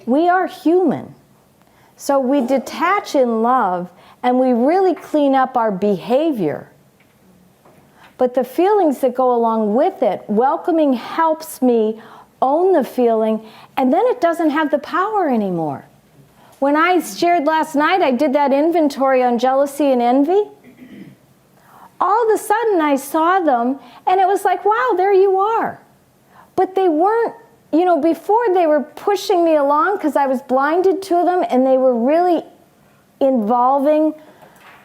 We are human. So we detach in love and we really clean up our behavior. But the feelings that go along with it, welcoming helps me own the feeling, and then it doesn't have the power anymore. When I shared last night, I did that inventory on jealousy and envy. All of a sudden I saw them and it was like, wow, there you are. But they weren't, before they were pushing me along because I was blinded to them and they were really involving.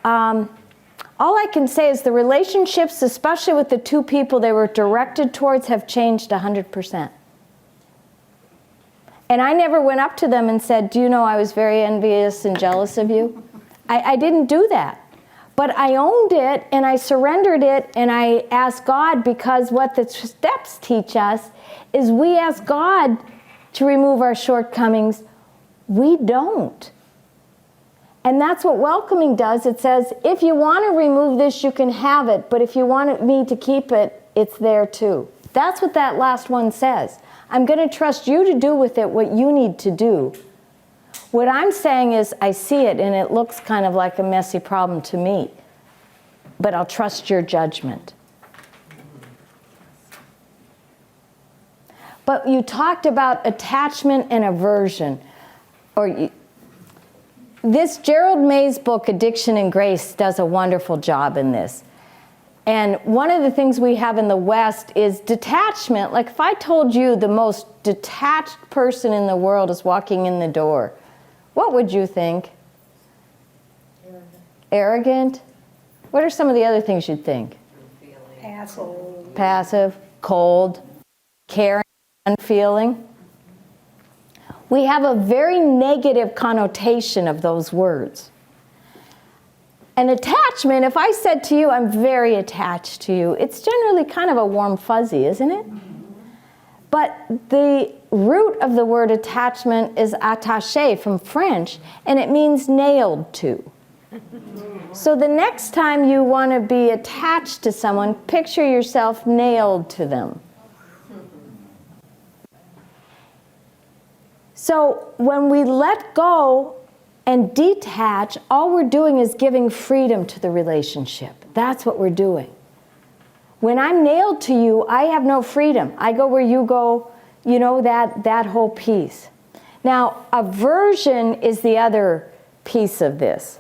All I can say is the relationships, especially with the two people they were directed towards, have changed 100%. And I never went up to them and said, do you know I was very envious and jealous of you? I didn't do that. But I owned it and I surrendered it and I asked God, because what the steps teach us is we ask God to remove our shortcomings. We don't. And that's what welcoming does. It says, if you want to remove this, you can have it. But if you want me to keep it, it's there too. That's what that last one says. I'm going to trust you to do with it what you need to do. What I'm saying is I see it and it looks kind of like a messy problem to me. But I'll trust your judgment. But you talked about attachment and aversion. This Gerald May's book, Addiction and Grace, does a wonderful job in this. And one of the things we have in the West is detachment. Like if I told you the most detached person in the world is walking in the door, what would you think? Arrogant? What are some of the other things you'd think? Passive, cold, caring, unfeeling. We have a very negative connotation of those words. And attachment, if I said to you, I'm very attached to you, it's generally kind of a warm fuzzy, isn't it? But the root of the word attachment is attaché from French, and it means nailed to. So the next time you want to be attached to someone, picture yourself nailed to them. So when we let go and detach, all we're doing is giving freedom to the relationship. That's what we're doing. When I'm nailed to you, I have no freedom. I go where you go, that whole piece. Now, aversion is the other piece of this.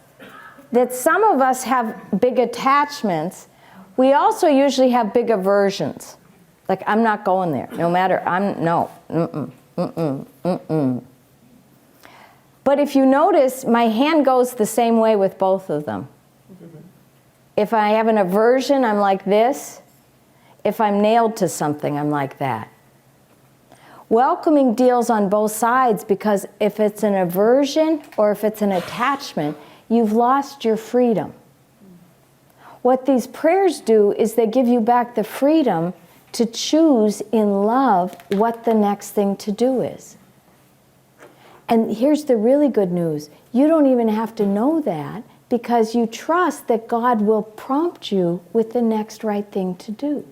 That some of us have big attachments. We also usually have big aversions. Like, I'm not going there. No matter, But if you notice, my hand goes the same way with both of them. If I have an aversion, I'm like this. If I'm nailed to something, I'm like that. Welcoming deals on both sides, because if it's an aversion or if it's an attachment, you've lost your freedom. What these prayers do is they give you back the freedom to choose in love what the next thing to do is. And here's the really good news. You don't even have to know that, because you trust that God will prompt you with the next right thing to do.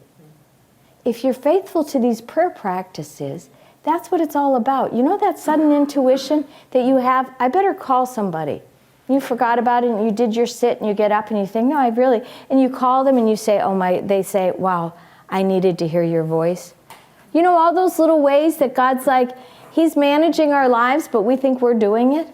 If you're faithful to these prayer practices, that's what it's all about. You know that sudden intuition that you have? I better call somebody. You forgot about it and you did your sit and you get up and you think, no, I really, and you call them and you say, they say, wow, I needed to hear your voice. You know, all those little ways that God's like, He's managing our lives, but we think we're doing it.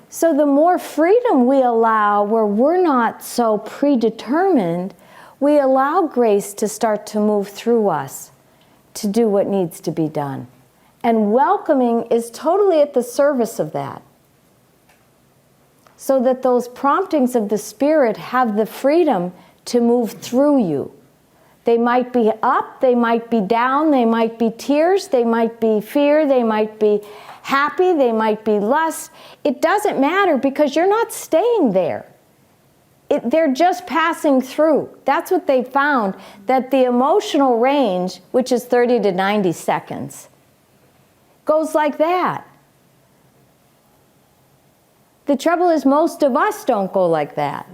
So the more freedom we allow, where we're not so predetermined, we allow grace to start to move through us to do what needs to be done. And welcoming is totally at the service of that. So that those promptings of the Spirit have the freedom to move through you. They might be up, they might be down, they might be tears, they might be fear, they might be happy, they might be lust. It doesn't matter, because you're not staying there. They're just passing through. That's what they found, that the emotional range, which is 30 to 90 seconds, goes like that. The trouble is most of us don't go like that.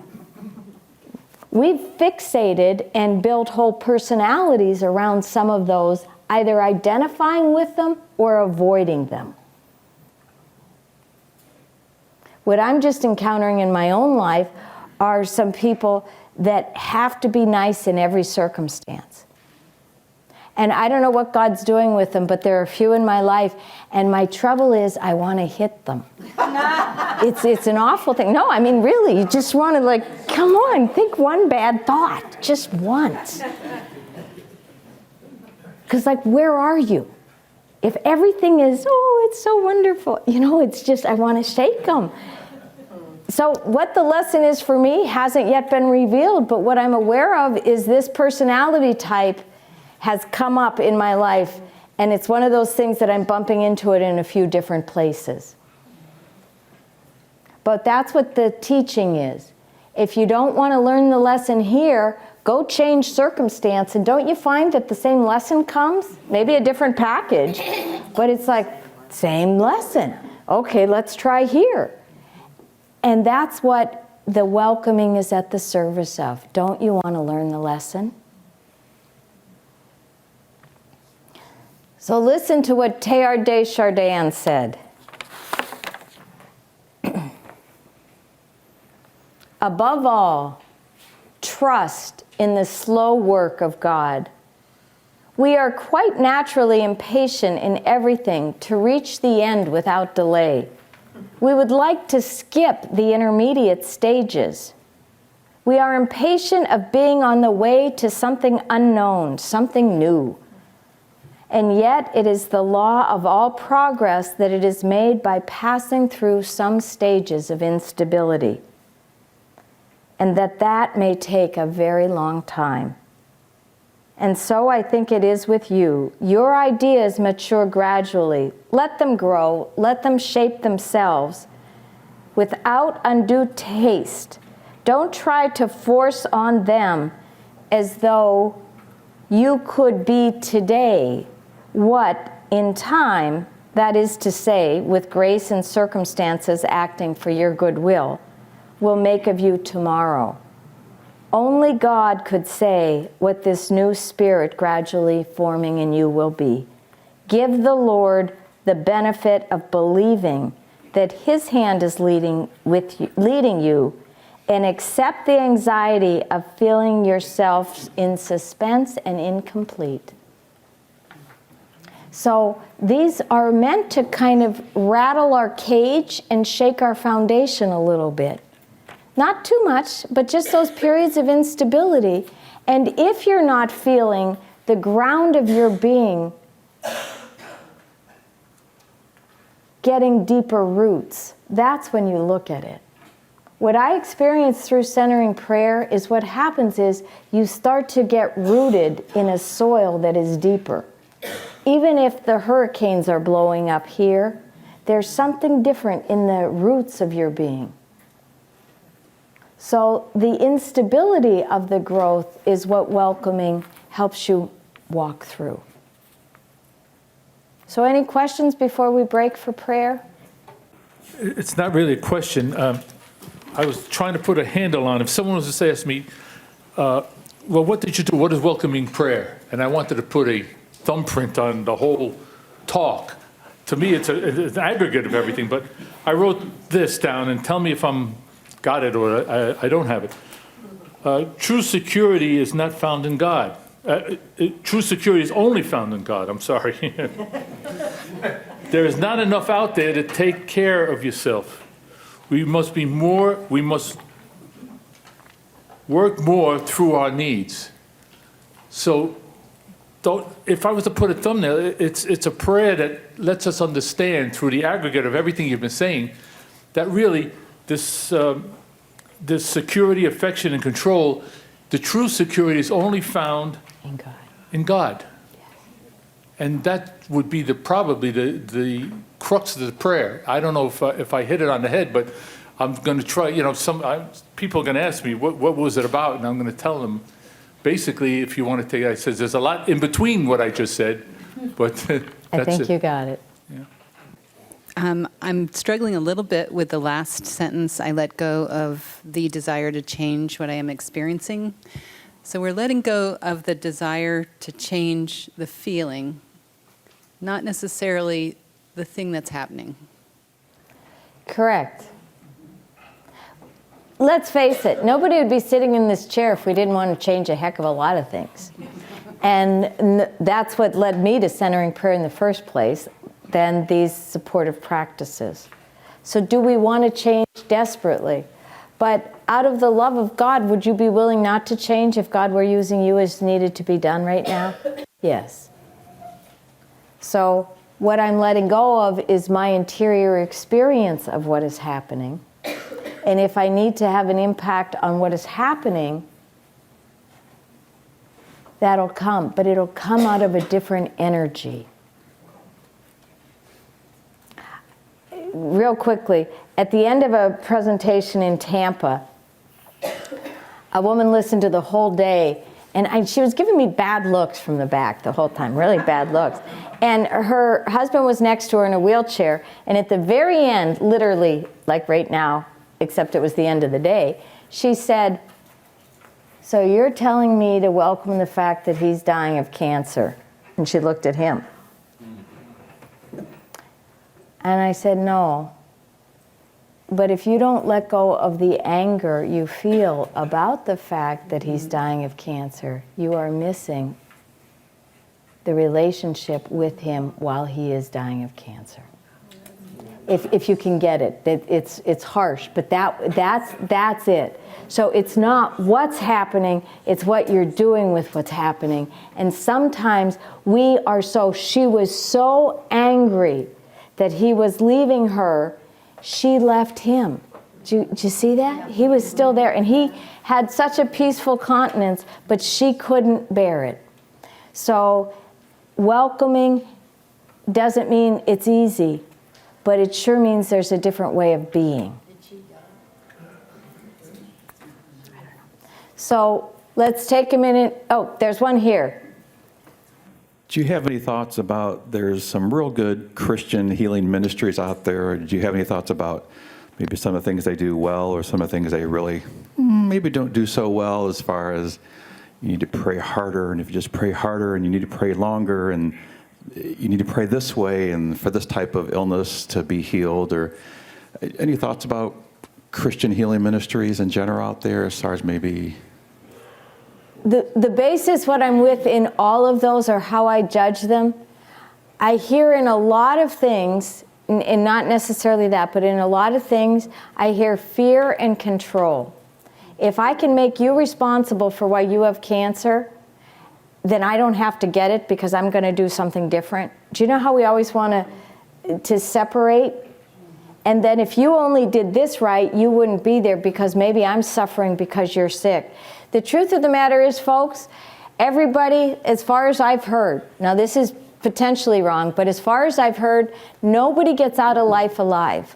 We've fixated and built whole personalities around some of those, either identifying with them or avoiding them. What I'm just encountering in my own life are some people that have to be nice in every circumstance. And I don't know what God's doing with them, but there are a few in my life, and my trouble is I want to hit them. It's an awful thing. No, I mean, really, you just want to, like, come on, think one bad thought, just once. Because, like, where are you? If everything is, oh, it's so wonderful, you know, it's just, I want to shake them. So what the lesson is for me hasn't yet been revealed, but what I'm aware of is this personality type has come up in my life, and it's one of those things that I'm bumping into it in a few different places. But that's what the teaching is. If you don't want to learn the lesson here, go change circumstance, and don't you find that the same lesson comes? Maybe a different package, but it's like, same lesson. Okay, let's try here. And that's what the welcoming is at the service of. Don't you want to learn the lesson? So listen to what Teilhard de Chardin said. Above all, trust in the slow work of God. We are quite naturally impatient in everything to reach the end without delay. We would like to skip the intermediate stages. We are impatient of being on the way to something unknown, something new. And yet it is the law of all progress that it is made by passing through some stages of instability, and that may take a very long time. And so I think it is with you. Your ideas mature gradually. Let them grow. Let them shape themselves without undue haste. Don't try to force on them as though you could be today what in time, that is to say, with grace and circumstances acting for your goodwill, will make of you tomorrow. Only God could say what this new spirit gradually forming in you will be. Give the Lord the benefit of believing that His hand is leading you, and accept the anxiety of feeling yourself in suspense and incomplete. So these are meant to kind of rattle our cage and shake our foundation a little bit. Not too much, but just those periods of instability. And if you're not feeling the ground of your being getting deeper roots, that's when you look at it. What I experienced through centering prayer is what happens is you start to get rooted in a soil that is deeper. Even if the hurricanes are blowing up here, there's something different in the roots of your being. So the instability of the growth is what welcoming helps you walk through. So any questions before we break for prayer? It's not really a question. I was trying to put a handle on. If someone was to ask me, well, what did you do? What is welcoming prayer? And I wanted to put a thumbprint on the whole talk. To me, it's an aggregate of everything, but I wrote this down, and tell me if I'm got it or I don't have it. True security is not found in God. True security is only found in God. I'm sorry. There is not enough out there to take care of yourself. We must work more through our needs. So if I was to put a thumbnail, it's a prayer that lets us understand through the aggregate of everything you've been saying that really this security, affection, and control, the true security is only found in God. Yes. And that would be probably the crux of the prayer. I don't know if I hit it on the head, but I'm going to try. People are going to ask me what was it about, and I'm going to tell them. Basically, if you want to take it, I said there's a lot in between what I just said, but that's I think you got it. Yeah. I'm struggling a little bit with the last sentence. I let go of the desire to change what I am experiencing. So we're letting go of the desire to change the feeling, not necessarily the thing that's happening. Correct. let's face it, nobody would be sitting in this chair if we didn't want to change a heck of a lot of things. And that's what led me to centering prayer in the first place, then these supportive practices. So do we want to change desperately? But out of the love of God, would you be willing not to change if God were using you as needed to be done right now? Yes. So what I'm letting go of is my interior experience of what is happening. And if I need to have an impact on what is happening, that'll come, but it'll come out of a different energy. Real quickly, at the end of a presentation in Tampa, a woman listened to the whole day, and she was giving me bad looks from the back the whole time, really bad looks. And her husband was next to her in a wheelchair, and at the very end, literally, like right now, except it was the end of the day, she said, "So you're telling me to welcome the fact that he's dying of cancer?" And she looked at him. And I said, "No. But if you don't let go of the anger you feel about the fact that he's dying of cancer, you are missing the relationship with him while he is dying of cancer." If you can get it, it's harsh, but that's it. So it's not what's happening, it's what you're doing with what's happening. And sometimes she was so angry that he was leaving her, she left him. Did you see that? He was still there, and he had such a peaceful countenance, but she couldn't bear it. So welcoming doesn't mean it's easy, but it sure means there's a different way of being. So let's take a minute. Oh, there's one here. Do you have any thoughts about, there's some real good Christian healing ministries out there, or do you have any thoughts about maybe some of the things they do well or some of the things they really maybe don't do so well, as far as you need to pray harder, and if you just pray harder and you need to pray longer, and you need to pray this way and for this type of illness to be healed? Or any thoughts about Christian healing ministries in general out there, as far as maybe... The basis, what I'm with in all of those, or how I judge them, I hear in a lot of things, and not necessarily that, but in a lot of things, I hear fear and control. If I can make you responsible for why you have cancer, then I don't have to get it because I'm going to do something different. Do you know how we always want to separate? And then if you only did this right, you wouldn't be there because maybe I'm suffering because you're sick. The truth of the matter is, folks, everybody, as far as I've heard, now this is potentially wrong, but as far as I've heard, nobody gets out of life alive.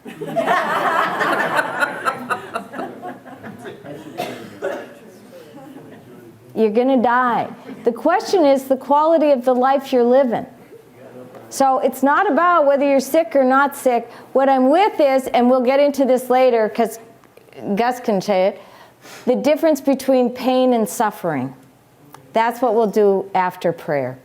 You're going to die. The question is the quality of the life you're living. So it's not about whether you're sick or not sick. What I'm with is, and we'll get into this later because Gus can say it, the difference between pain and suffering. That's what we'll do after prayer.